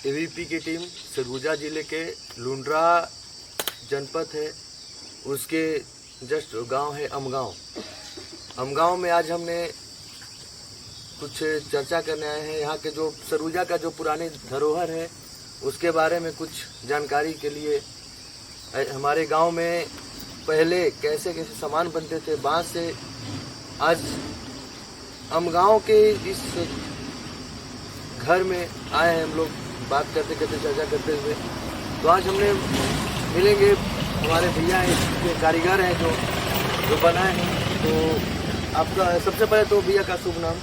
AVP की team Surguja जिले के लुंड्रा जनपद है, उसके जस्ट गांव है अमगांव। अमगांव में आज हमने कुछ चर्चा करने आए हैं। यहाँ के जो सरगुजा का जो पुरानी धरोहर है उसके बारे में कुछ जानकारी के लिए। हमारे गांव में पहले कैसे कैसे सामान बनते थे बांस से, आज अमगांव के इस घर में आए हैं हम लोग बात करते करते चर्चा करते हुए। तो आज हमने मिलेंगे, हमारे भैया हैं कारीगर हैं जो बनाए हैं। तो आपका सबसे पहले तो भैया का शुभ नाम?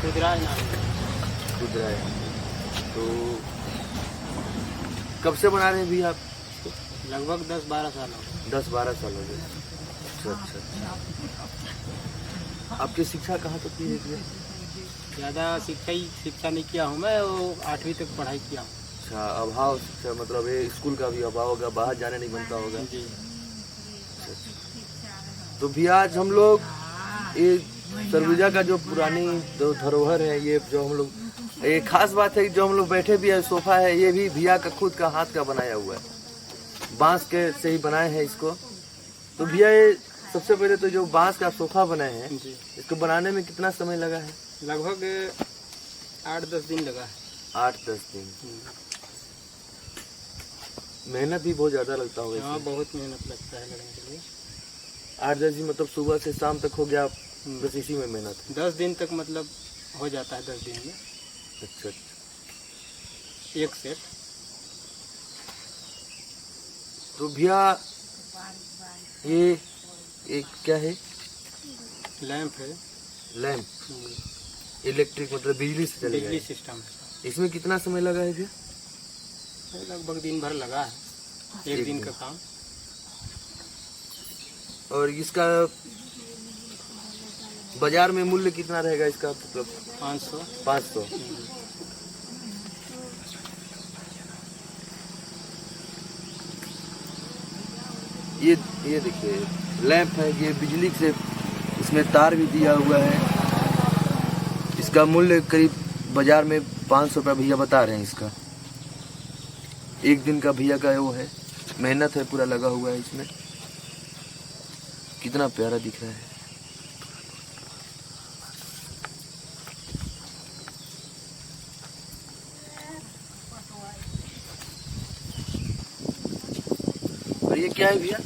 रुद्राय नाम। रुद्राय। तो कब से बना रहे हैं भैया आप? लगभग 10-12 साल हो गए। 10-12 साल हो गए। अच्छा। आपकी शिक्षा कहाँ तक की है भैया? ज़्यादा शिक्षा नहीं किया हूँ मैं, वो 8वीं तक पढ़ाई किया हूँ। अच्छा, अभाव शिक्षा मतलब ये स्कूल का भी अभाव होगा, बाहर जाने नहीं बनता होगा। जी। तो भैया आज हम लोग ये सरगुजा का जो पुरानी धरोहर है, ये जो हम लोग, ये खास बात है जो हम लोग बैठे भी है, सोफा है, ये भी भैया का खुद का हाथ का बनाया हुआ है, बांस के से ही बनाए हैं इसको। तो भैया ये सबसे पहले तो जो बांस का सोफा बनाए हैं जी, इसको बनाने में कितना समय लगा है? लगभग 8-10 दिन लगा है। 8-10 दिन। मेहनत भी बहुत ज्यादा लगता होगा हाँ, इसमें। बहुत मेहनत लगता है लगने के लिए। 8-10 दिन मतलब सुबह से शाम तक हो गया, बस इसी में मेहनत है। 10 दिन तक मतलब हो जाता है, 10 दिन में अच्छा। एक सेट। तो भैया ये एक क्या है? लैंप है। लैंप इलेक्ट्रिक मतलब बिजली से चलेगा। बिजली सिस्टम है। इसमें कितना समय लगा है भैया? लगभग दिन भर लगा है, एक दिन का काम। और इसका बाजार में मूल्य कितना रहेगा इसका? मतलब 500। ये देखिए लैंप है, ये बिजली से इसमें तार भी दिया हुआ है। इसका मूल्य करीब बाजार में 500 रुपये भैया बता रहे हैं इसका। एक दिन का भैया का वो है, मेहनत है पूरा लगा हुआ है इसमें। कितना प्यारा दिख रहा है। और ये क्या है भैया?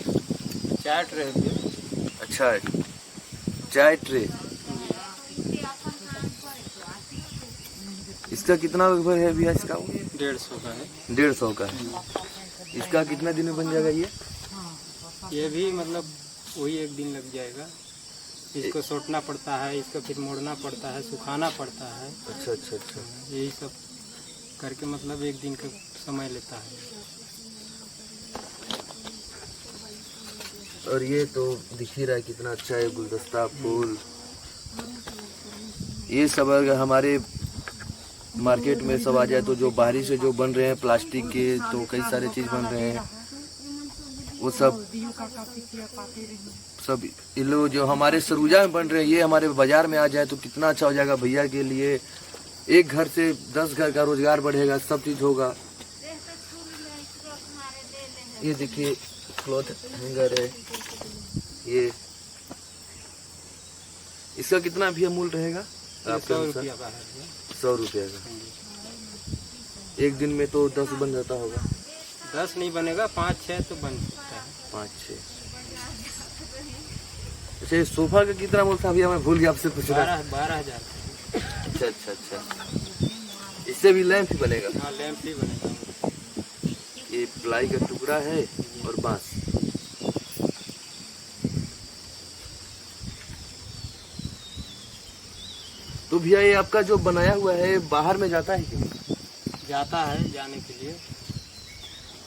चाय ट्रे है। अच्छा, चाय ट्रे। इसका कितना लगभग है भैया इसका? 150 का है। 150 का है। इसका कितना दिन में बन जाएगा ये? ये भी मतलब वही एक दिन लग जाएगा। इसको सोटना पड़ता है, इसको फिर मोड़ना पड़ता है, सुखाना पड़ता है। अच्छा। यही सब करके मतलब एक दिन का समय लेता है। और ये तो दिख ही रहा है कितना अच्छा है, गुलदस्ता फूल। ये सब अगर हमारे मार्केट में सब आ जाए तो जो बाहरी से जो बन रहे हैं प्लास्टिक के, तो कई सारे चीज बन रहे हैं, वो सब ये लोग जो हमारे सरगुजा में बन रहे हैं, ये हमारे बाजार में आ जाए तो कितना अच्छा हो जाएगा भैया के लिए। एक घर से 10 घर का रोजगार बढ़ेगा, सब चीज होगा। ये देखिए क्लॉथ हैंगर है ये। इसका कितना भैया मूल्य रहेगा? 100 रुपया का है। 100 रुपया का। एक दिन में तो 10 बन जाता होगा। 10 नहीं बनेगा, 5-6 तो बन सकता है। 5-6। अच्छा, ये सोफा का कितना मूल्य था भैया? मैं भूल गया आपसे पूछना। 12,000। अच्छा। इससे भी लैंप ही बनेगा? हाँ, लैंप ही बनेगा। ये प्लाई का टुकड़ा है और बांस। तो भैया ये आपका जो बनाया हुआ है बाहर में जाता है क्यों? जाता है जाने के लिए।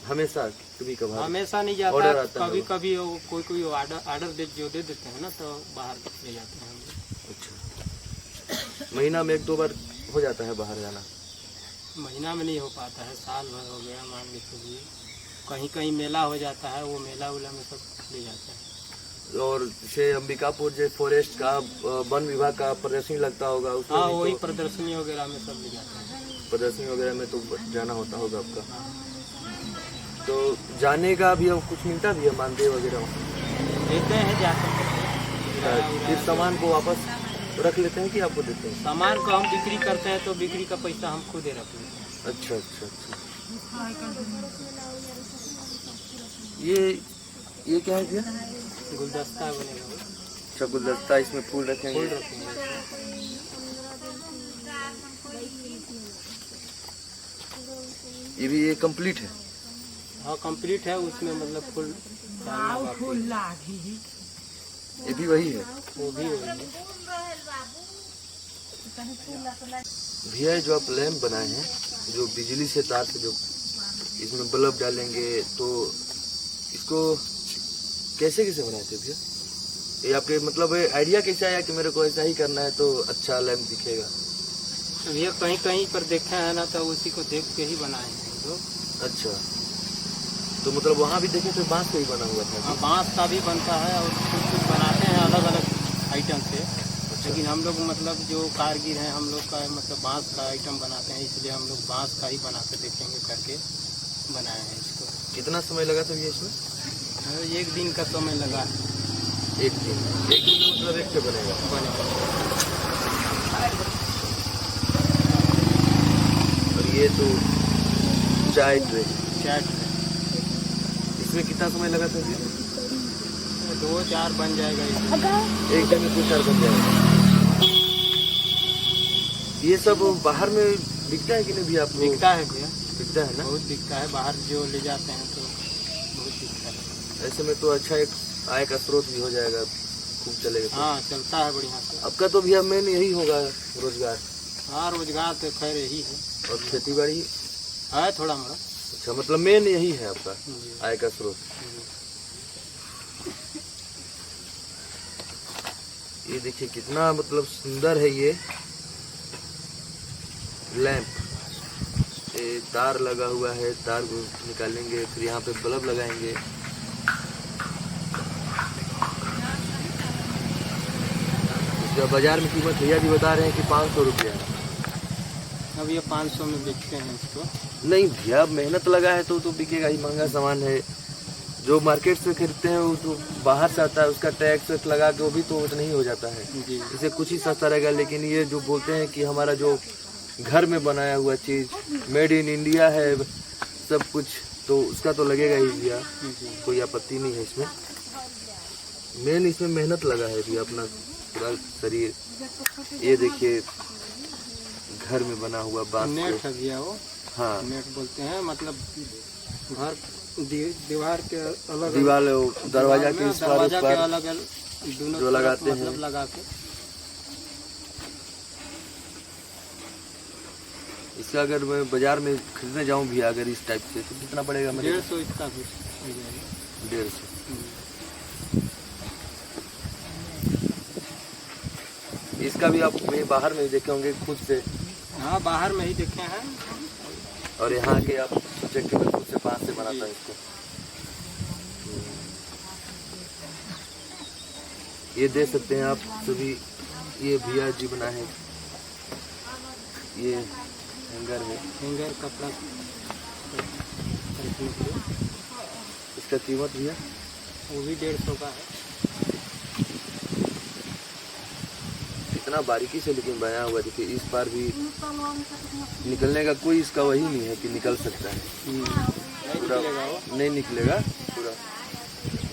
हमेशा कभी कभार? हमेशा नहीं जाता, ऑर्डर आता है? कभी कोई ऑर्डर दे देते हैं ना, तो बाहर ले जाते हैं हम लोग। अच्छा, महीना में 1-2 बार हो जाता है बाहर जाना? महीना में नहीं हो पाता है, साल भर हो गया मान के चलिए। कहीं कहीं मेला हो जाता है, वो मेला उला में सब ले जाते हैं। और जैसे अंबिकापुर जो फॉरेस्ट का वन विभाग का प्रदर्शनी लगता होगा उसमें? हाँ, वही प्रदर्शनी वगैरह में सब ले जाते हैं। प्रदर्शनी वगैरह में तो जाना होता होगा आपका। तो जाने का भी अब कुछ मिलता भी है मानदेय वगैरह? देते हैं जाकर। फिर सामान को वापस रख लेते हैं कि आपको देते हैं? सामान को हम बिक्री करते हैं तो बिक्री का पैसा हम खुद ही रख लेते हैं। अच्छा अच्छा अच्छा। ये क्या है भैया? गुलदस्ता बनेगा। अच्छा गुलदस्ता, इसमें फूल रखेंगे। फूल रखेंगे। ये कंप्लीट है? हाँ कंप्लीट है, उसमें मतलब फूल ये भी वही है? वो भी वही है। भैया जो आप लैंप बनाए हैं, जो बिजली से तार से जो इसमें बल्ब डालेंगे, तो इसको कैसे कैसे बनाए थे भैया? ये आपके मतलब आइडिया कैसे आया कि मेरे को ऐसा ही करना है तो अच्छा लैंप दिखेगा? भैया कहीं कहीं पर देखा है ना, तो उसी को देख के ही बनाए हैं लोग। अच्छा, तो मतलब वहाँ भी देखे तो बांस का ही बना हुआ था? हाँ बांस का भी बनता है और कुछ कुछ बनाते हैं अलग अलग आइटम से। लेकिन हम लोग मतलब जो कारीगर हैं हम लोग का मतलब बांस का आइटम बनाते हैं, इसलिए हम लोग बांस का ही बना के देखेंगे करके बनाए हैं इसको। कितना समय लगा था भैया इसमें? एक दिन का समय लगा है। एक दिन में मतलब एक से बनेगा? और ये तो चाय ट्रे। इसमें कितना समय लगा था भैया? 2-4 बन जाएगा एक दिन में 2-4 बन जाएगा। ये सब बाहर में बिकता है कि नहीं भैया? आपको बिकता है भैया? बिकता है ना? बहुत बिकता है, बाहर जो ले जाते हैं तो बहुत बिकता है। ऐसे में तो अच्छा एक आय का स्रोत भी हो जाएगा, खूब चलेगा। हाँ चलता है बढ़िया से। आपका तो भैया मेन यही होगा रोजगार? हाँ रोजगार तो खैर यही है। और खेती बाड़ी है थोड़ा मोड़ा। अच्छा, मतलब मेन यही है आपका आय का स्रोत? ये देखिए कितना मतलब सुंदर है ये लैंप। ये तार लगा हुआ है, तार को निकालेंगे, फिर यहाँ पे बल्ब लगाएंगे। इसका बाजार में कीमत भैया जी बता रहे हैं कि 500 रुपया है। अब ये 500 में बेचते हैं इसको। नहीं भैया, मेहनत लगा है तो बिकेगा ही, महंगा सामान है। जो मार्केट से खरीदते हैं वो तो बाहर से आता है, उसका टैक्स लगा के वो भी तो नहीं हो जाता है। इसे कुछ ही सस्ता रहेगा। लेकिन ये जो बोलते हैं कि हमारा जो घर में बनाया हुआ चीज़ मेड इन इंडिया है सब कुछ, तो उसका तो लगेगा ही भैया, कोई आपत्ति नहीं है इसमें। मेन इसमें मेहनत लगा है भैया, अपना पूरा शरीर। ये देखिए घर में बना हुआ बांस नेट है भैया वो। हाँ नेट बोलते हैं, मतलब घर दीवार के अलग दीवार दरवाजा के इस पार उस पार अलग दोनों जो लगाते मतलब हैं लगा के। इसका अगर मैं बाजार में खरीदने जाऊं भी अगर इस टाइप से तो कितना पड़ेगा मेरे? 150 इसका भी हो जाएगा। 150। इसका भी आप बाहर में ही देखे होंगे खुद से? हाँ बाहर में ही देखे हैं। और यहाँ के आप सोचे कि मैं खुद से बांस से बनाता हूँ इसको। ये देख सकते हैं आप सभी, ये भैया जी बना है। ये हैंगर है, हैंगर कपड़ा रखने के लिए। इसका कीमत भैया? वो भी 150 का है। इतना बारीकी से लेकिन बनाया हुआ, देखिए इस बार भी निकलने का कोई इसका वही नहीं है कि निकल सकता है। पूरा नहीं निकलेगा, पूरा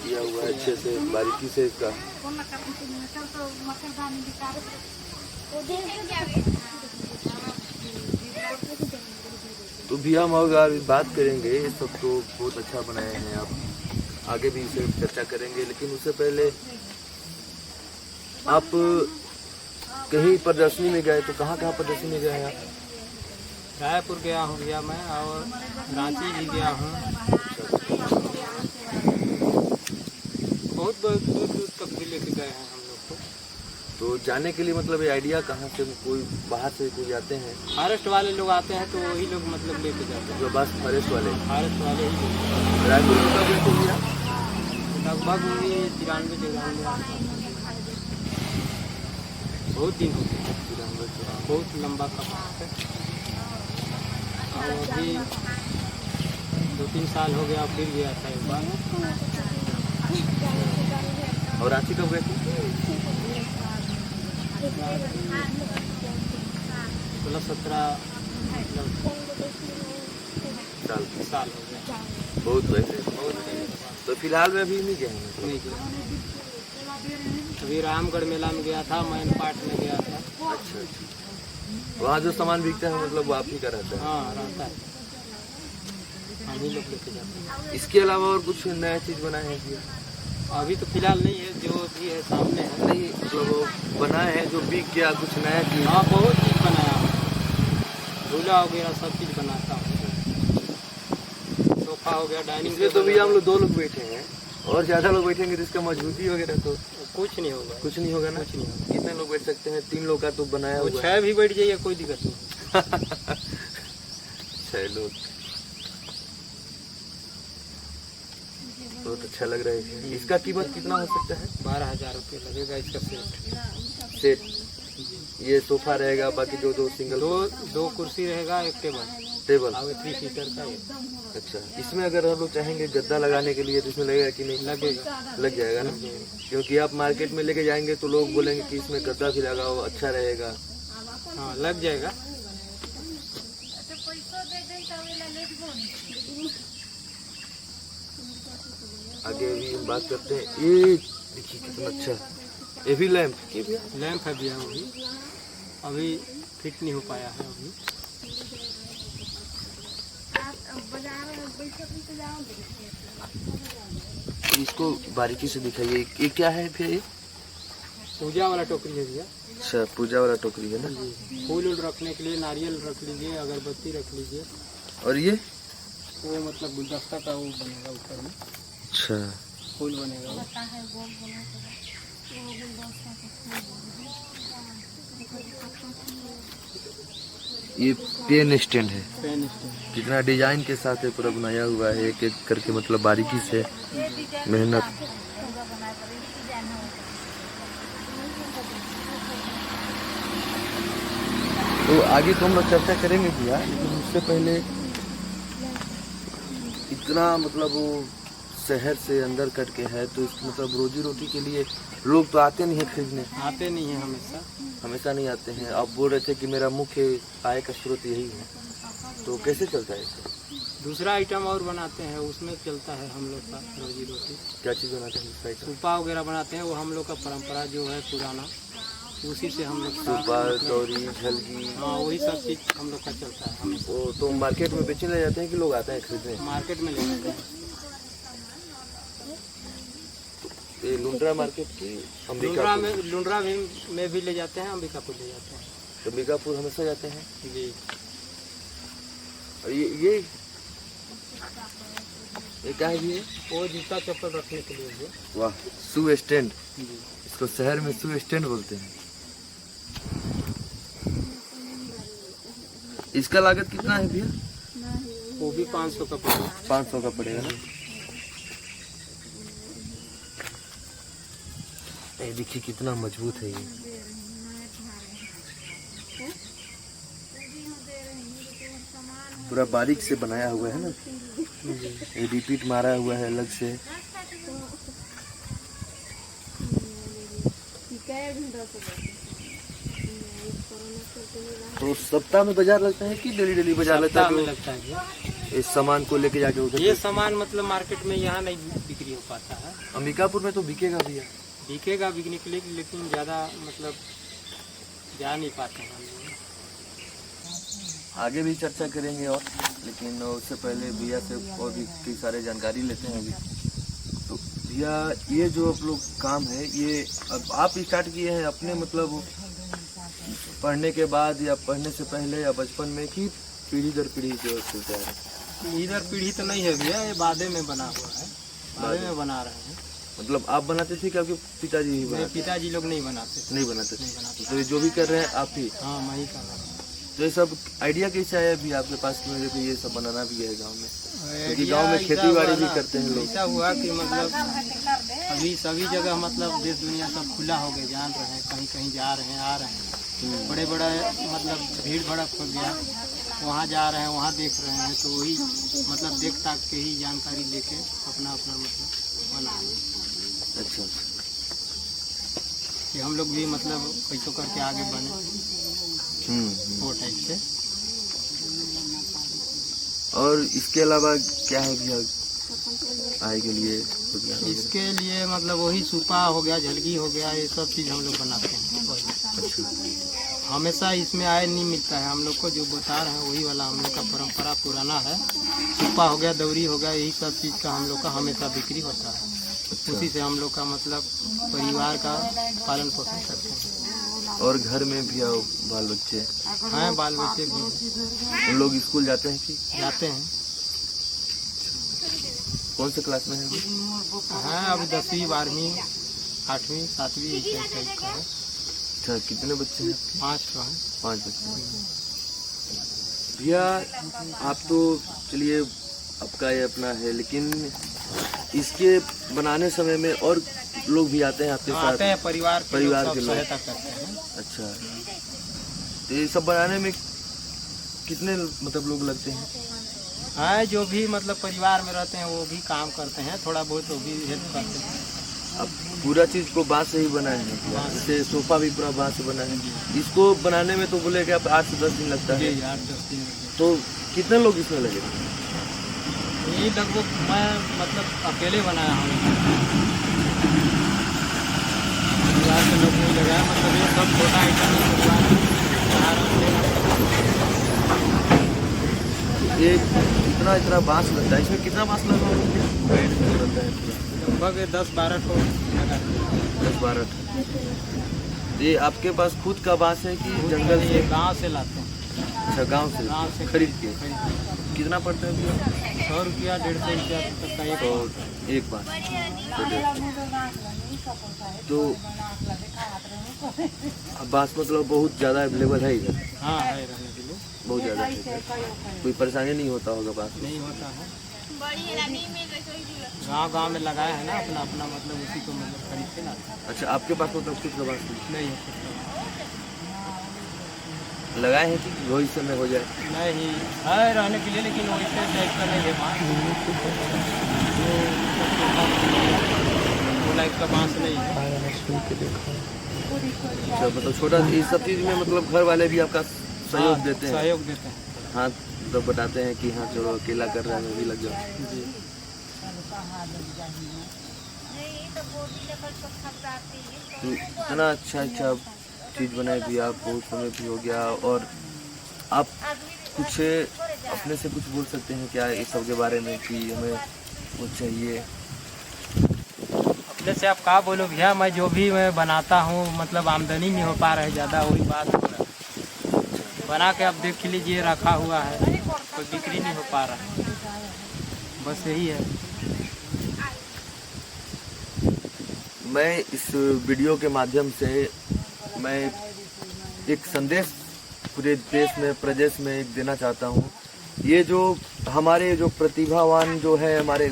किया हुआ है अच्छे से बारीकी से इसका। तो भैया हम अगर बात करेंगे, ये सब तो बहुत अच्छा बनाए हैं आप, आगे भी इसे चर्चा करेंगे। लेकिन उससे पहले आप कहीं प्रदर्शनी में गए तो कहाँ प्रदर्शनी में गए हैं आप? रायपुर गया हूँ भैया मैं, और रांची भी गया हूँ। बहुत दूर दूर तक भी लेके गए हैं हम लोग को। तो जाने के लिए मतलब ये आइडिया कहाँ से, कोई बाहर से कोई जाते हैं? फॉरेस्ट वाले लोग आते हैं तो वही लोग मतलब लेके जाते हैं। जो बस फॉरेस्ट वाले ही रायपुर में कब गए थे भैया? लगभग 93-94 बहुत दिन हो गए। बहुत लंबा सफर है। अभी 2-3 साल हो गया, फिर गया था एक बार। और रांची कब गए थे? 16-17 मतलब साल हो गया। बहुत वैसे तो फिलहाल में अभी नहीं गए हैं? नहीं गया। अभी रामगढ़ मेला में गया था, मैन पार्ट में गया था। अच्छा। वहाँ जो सामान बिकता है मतलब वो आप ही का रहता है? हाँ रहता है, हम ही लोग लेके जाते हैं। इसके अलावा और कुछ नया चीज़ बनाए हैं क्या? अभी तो फिलहाल नहीं है, जो भी है सामने है। नहीं मतलब वो बनाए हैं जो बिक गया कुछ नया चीज़? हाँ बहुत चीज़ बनाया हूँ, झूला हो गया, सब चीज़ बनाता हूँ। सोफा हो गया, डाइनिंग इसमें तो भी हम लोग 2 लोग बैठे हैं, और ज़्यादा लोग बैठेंगे तो इसका मजबूती वगैरह तो कुछ नहीं होगा। कुछ नहीं होगा ना? कुछ नहीं होगा। कितने लोग बैठ सकते हैं? 3 लोग का तो बनाया वो हुआ है। 6 भी बैठ जाइए, कोई दिक्कत नहीं। 6 लोग बहुत अच्छा लग रहा है। इसका कीमत कितना हो सकता है? 12,000 रुपये लगेगा इसका सेट। ये सोफा रहेगा, बाकी जो 2 सिंगल दो कुर्सी रहेगा, एक टेबल और 3 सीटर का ये। अच्छा, इसमें अगर हम लोग चाहेंगे गद्दा लगाने के लिए तो इसमें लगेगा कि नहीं? लगेगा, लग जाएगा ना? क्योंकि आप मार्केट में लेके जाएंगे तो लोग बोलेंगे कि इसमें गद्दा भी लगाओ, अच्छा रहेगा। हाँ लग जाएगा। आगे भी हम बात करते हैं। ये देखिए कितना अच्छा, ये भी लैंप लैंप है भैया, वो भी अभी फिट नहीं हो पाया है अभी। इसको बारीकी से दिखाइए, ये क्या है फिर? ये पूजा वाला टोकरी है भैया। अच्छा, पूजा वाला टोकरी है ना? फूल उल रखने के लिए नारियल रख लीजिए, अगरबत्ती रख लीजिए। और ये वो मतलब गुलदस्ता का वो बनेगा ऊपर में। अच्छा, फूल बनेगा। ये पेन स्टैंड है। पेन स्टैंड कितना डिजाइन के साथ है पूरा बनाया हुआ है, एक एक करके मतलब बारीकी से मेहनत। तो आगे तो हम लोग चर्चा करेंगे भैया, लेकिन उससे पहले इतना मतलब वो शहर से अंदर करके है तो इस मतलब रोजी रोटी के लिए लोग तो आते नहीं है खरीदने। आते नहीं है हमेशा नहीं आते हैं। आप बोल रहे थे कि मेरा मुख्य आय का स्रोत यही है, तो कैसे चलता है इसका? दूसरा आइटम और बनाते हैं, उसमें चलता है हम लोग का रोजी रोटी। क्या चीज़ बनाते हैं दूसरा आइटम? सूपा वगैरह बनाते हैं, वो हम लोग का परंपरा जो है पुराना, उसी से हम लोग सूपा, दौरी, झलकी, हाँ वही सब चीज़ हम लोग का चलता है हमेशा। वो तो मार्केट में बेचने ले जाते हैं कि लोग आते हैं खरीदने? मार्केट में ले जाते हैं। ये लुंड्रा मार्केट की लुंड्रा में भी ले जाते हैं, अंबिकापुर ले जाते हैं। अंबिकापुर हमेशा जाते हैं जी। और ये क्या है ये? वो जूता चप्पल रखने के लिए है। वाह, शू स्टैंड। जी। इसको शहर में शू स्टैंड बोलते हैं। इसका लागत कितना है भैया? वो भी 500 का पड़ेगा। 500 का पड़ेगा ना? ये देखिए कितना मजबूत है ये। पूरा बारीक से बनाया हुआ है ना? ये रिपीट मारा हुआ है अलग से। तो सप्ताह में बाजार लगता है कि डेली बाजार लगता है? लगता है। इस सामान को लेके जाके उधर ये सामान मतलब मार्केट में यहाँ नहीं बिक्री हो पाता है। अंबिकापुर में तो बिकेगा भैया? बिकेगा बिकने के लिए, लेकिन ज़्यादा मतलब जा नहीं पाते हैं हम लोग। आगे भी चर्चा करेंगे और, लेकिन उससे पहले भैया से और भी कई सारे जानकारी लेते हैं अभी। तो भैया ये जो आप लोग काम है ये अब आप स्टार्ट किए हैं अपने मतलब पढ़ने के बाद या पढ़ने से पहले या बचपन में, कि पीढ़ी दर पीढ़ी जो चलता है? इधर पीढ़ी तो नहीं है भैया, ये बादे में बना हुआ है, बादे में बना रहे हैं। मतलब आप बनाते थे कि आपके पिताजी ही बनाते? पिताजी लोग नहीं बनाते थे। नहीं बनाते थे। तो ये जो भी कर रहे हैं आप ही? हाँ मैं ही कर रहा हूँ। तो ये सब आइडिया कैसे आया अभी आपके पास कि मुझे तो ये सब बनाना भी है गांव में? क्योंकि गांव में खेती बाड़ी भी करते हैं लोग। ऐसा हुआ कि मतलब अभी सभी जगह मतलब देश दुनिया सब खुला हो गया, जान रहे हैं, कहीं कहीं जा रहे हैं, आ रहे हैं। बड़े बड़ा मतलब भीड़ भड़क हो गया, वहाँ जा रहे हैं, वहाँ देख रहे हैं, तो वही मतलब देख ताक के ही जानकारी लेके अपना अपना मतलब बना है अच्छा कि हम लोग भी मतलब कैसे करके आगे बने, वो टाइप से। और इसके अलावा क्या है भैया आय के लिए? इसके लिए मतलब वही सूपा हो गया, झलकी हो गया, ये सब चीज़ हम लोग बनाते हैं। हमेशा इसमें आय नहीं मिलता है हम लोग को, जो बता रहे हैं वही वाला हम लोग का परंपरा पुराना है। सूपा हो गया, दौरी हो गया, यही सब चीज़ का हम लोग का हमेशा बिक्री होता है। उसी से हम लोग का मतलब परिवार का पालन पोषण करते हैं। और घर में भी आओ बाल बच्चे हैं, बाल बच्चे भी उन लोग स्कूल जाते हैं कि? जाते हैं। कौन से क्लास में है अभी? हैं अभी 10वीं 12वीं 8वीं 7वीं इस टाइप का है। अच्छा, कितने बच्चे हैं? 5 तो हैं। 5 बच्चे। भैया आप तो चलिए आपका ये अपना है, लेकिन इसके बनाने समय में और लोग भी आते हैं आपके साथ? आते हैं, परिवार के लोग सहायता करते हैं। अच्छा, तो ये सब बनाने में कितने मतलब लोग लगते हैं? हाँ, जो भी मतलब परिवार में रहते हैं वो भी काम करते हैं, थोड़ा बहुत वो भी हेल्प करते हैं। अब पूरा चीज को बांस से ही बना है, जैसे सोफा भी पूरा बांस से बना है। इसको बनाने में तो बोले कि आप 8 से 10 दिन लगता है। 8-10 दिन। तो कितने लोग इसमें लगे? ये लगभग मैं मतलब अकेले बनाया हूँ, परिवार के लोग नहीं लगाया, मतलब ये सब छोटा आइटम ये इतना बांस लगता है, इसमें कितना बांस लगा होता है? लगभग 10-12 ठो लगा। 10-12 ये आपके पास खुद का बांस है कि जंगल से? गांव से लाते हैं। अच्छा, गांव से खरीद के? कितना पड़ता है भैया? 100 रुपया 150 रुपया तक का एक बांस। तो बांस मतलब बहुत ज़्यादा अवेलेबल है इधर? हाँ है, रहने के लिए बहुत ज़्यादा है। कोई परेशानी नहीं होता होगा बांस? नहीं होता है। गांव में लगाया है ना अपना अपना, मतलब उसी को मतलब खरीद के लाते हैं। अच्छा, आपके पास मतलब कुछ बांस नहीं है, लगाए हैं कि भविष्य में हो जाए? नहीं है रहने के लिए, लेकिन वैसे टाइप का नहीं है बांस, वो टाइप का बांस नहीं है। अच्छा, मतलब छोटा इस सब चीज़ में मतलब घर वाले भी आपका सहयोग देते हैं? सहयोग देते हैं। हाँ, तो बताते हैं कि हाँ चलो अकेला कर रहा है, मैं भी लग जाऊँ। जी। तो इतना अच्छा चीज़ बनाई भी आप, बहुत समय भी हो गया। और आप कुछ अपने से कुछ बोल सकते हैं क्या इस सब के बारे में कि हमें वो चाहिए? अपने से आप क्या बोलो भैया, मैं जो भी मैं बनाता हूँ मतलब आमदनी नहीं हो पा रहा है ज़्यादा, वही बात हो रहा है। बना के आप देख लीजिए, रखा हुआ है, कोई बिक्री नहीं हो पा रहा है, बस यही है। मैं इस वीडियो के माध्यम से मैं एक संदेश पूरे देश में, प्रदेश में एक देना चाहता हूँ। ये जो हमारे जो प्रतिभावान जो है, हमारे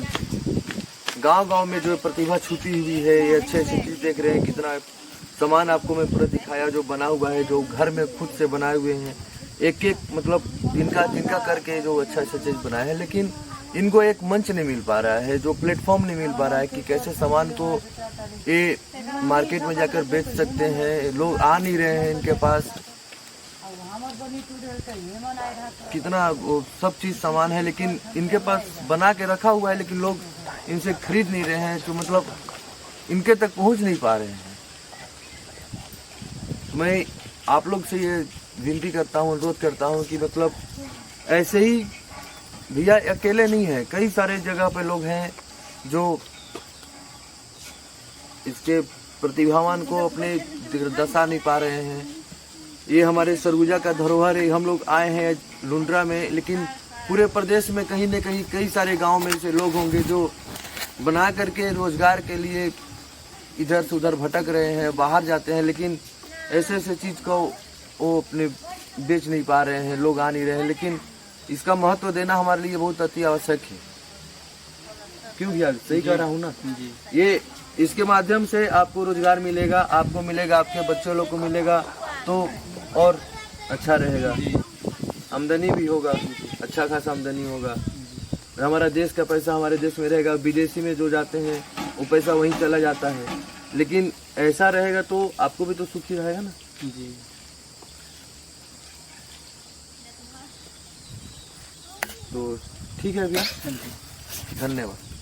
गांव-गांव में जो प्रतिभा छुपी हुई है, ये अच्छे चीज़ देख रहे हैं। कितना सामान आपको मैं पूरा दिखाया जो बना हुआ है, जो घर में खुद से बनाए हुए हैं, एक एक मतलब जिनका करके जो अच्छा चीज़ बनाया है। लेकिन इनको एक मंच नहीं मिल पा रहा है, जो प्लेटफॉर्म नहीं मिल पा रहा है कि कैसे सामान को ये मार्केट में जाकर बेच सकते हैं। लोग आ नहीं रहे हैं इनके पास। कितना वो सब चीज़ सामान है, लेकिन इनके पास बना के रखा हुआ है, लेकिन लोग इनसे खरीद नहीं रहे हैं, तो मतलब इनके तक पहुंच नहीं पा रहे हैं। मैं आप लोग से ये विनती करता हूँ, अनुरोध करता हूँ कि मतलब ऐसे ही भैया अकेले नहीं है, कई सारे जगह पे लोग हैं जो इसके प्रतिभावान को अपने दर्शा नहीं पा रहे हैं। ये हमारे सरगुजा का धरोहर है। हम लोग आए हैं लुंड्रा में, लेकिन पूरे प्रदेश में कहीं न कहीं कई सारे गांव में से लोग होंगे जो बना करके रोजगार के लिए इधर से उधर भटक रहे हैं, बाहर जाते हैं, लेकिन ऐसे चीज़ को वो अपने बेच नहीं पा रहे हैं, लोग आ नहीं रहे हैं। लेकिन इसका महत्व देना हमारे लिए बहुत अति आवश्यक है। क्यों भैया, सही कह रहा हूँ ना? ये इसके माध्यम से आपको रोजगार मिलेगा, आपको मिलेगा, आपके बच्चों लोग को मिलेगा, तो और अच्छा रहेगा। आमदनी भी होगा, अच्छा खासा आमदनी होगा। हमारा देश का पैसा हमारे देश में रहेगा, विदेशी में जो जाते हैं वो पैसा वहीं चला जाता है। लेकिन ऐसा रहेगा तो आपको भी तो सुखी रहेगा ना। जी। तो ठीक है भैया, हाँ जी। धन्यवाद।